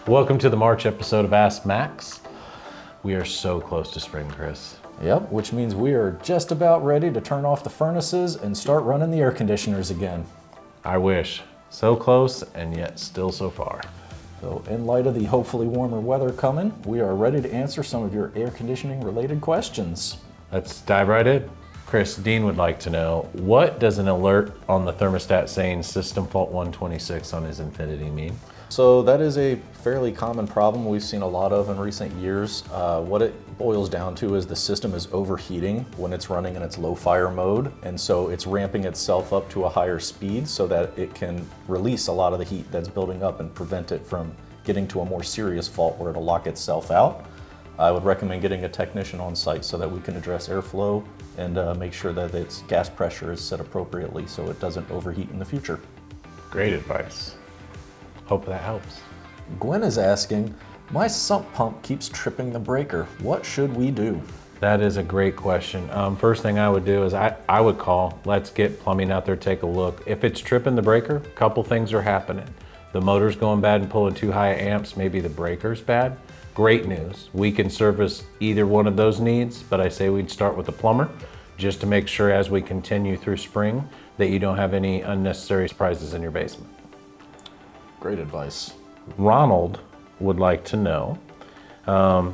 Welcome to the March episode of Ask Max. We are so close to spring, Chris. Yep, which means we are just about ready to turn off the furnaces and start running the air conditioners again. I wish. So close and yet still so far. So in light of the hopefully warmer weather coming, we are ready to answer some of your air conditioning related questions. Let's dive right in. Chris, Dean would like to know, what does an alert on the thermostat saying system fault 126 on his Infiniti mean? So that is a fairly common problem we've seen a lot of in recent years. What it boils down to is the system is overheating when it's running in its low fire mode, and so it's ramping itself up to a higher speed so that it can release a lot of the heat that's building up and prevent it from getting to a more serious fault where it'll lock itself out. I would recommend getting a technician on site so that we can address airflow and make sure that its gas pressure is set appropriately so it doesn't overheat in the future. Great advice. Hope that helps. Gwen is asking, my sump pump keeps tripping the breaker. What should we do? That is a great question. First thing I would do is I would call, let's get plumbing out there, take a look. If it's tripping the breaker, a couple things are happening. The motor's going bad and pulling too high amps, maybe the breaker's bad. Great news. We can service either one of those needs, but I say we'd start with the plumber just to make sure as we continue through spring that you don't have any unnecessary surprises in your basement. Great advice. Ronald would like to know,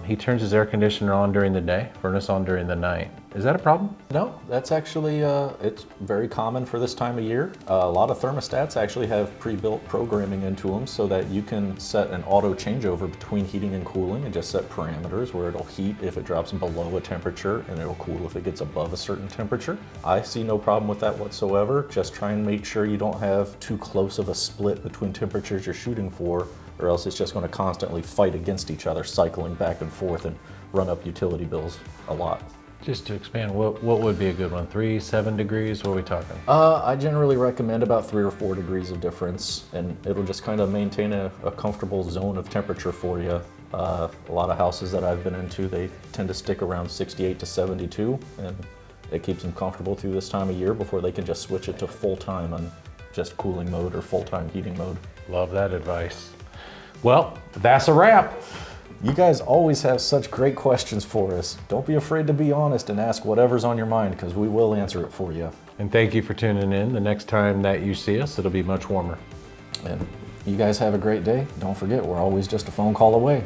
he turns his air conditioner on during the day, furnace on during the night. Is that a problem? No, that's actually, it's very common for this time of year. A lot of thermostats actually have pre-built programming into them so that you can set an auto changeover between heating and cooling and just set parameters where it'll heat if it drops below a temperature and it'll cool if it gets above a certain temperature. I see no problem with that whatsoever. Just try and make sure you don't have too close of a split between temperatures you're shooting for, or else it's just going to constantly fight against each other, cycling back and forth and run up utility bills a lot. Just to expand, what would be a good one? 3, 7 degrees? What are we talking? I generally recommend about 3 or 4 degrees of difference, and it'll just kind of maintain a comfortable zone of temperature for you. A lot of houses that I've been into, they tend to stick around 68 to 72, and it keeps them comfortable through this time of year before they can just switch it to full time on just cooling mode or full time heating mode. Love that advice. Well, that's a wrap. You guys always have such great questions for us. Don't be afraid to be honest and ask whatever's on your mind, because we will answer it for you. And thank you for tuning in. The next time that you see us, it'll be much warmer. And you guys have a great day. Don't forget, we're always just a phone call away.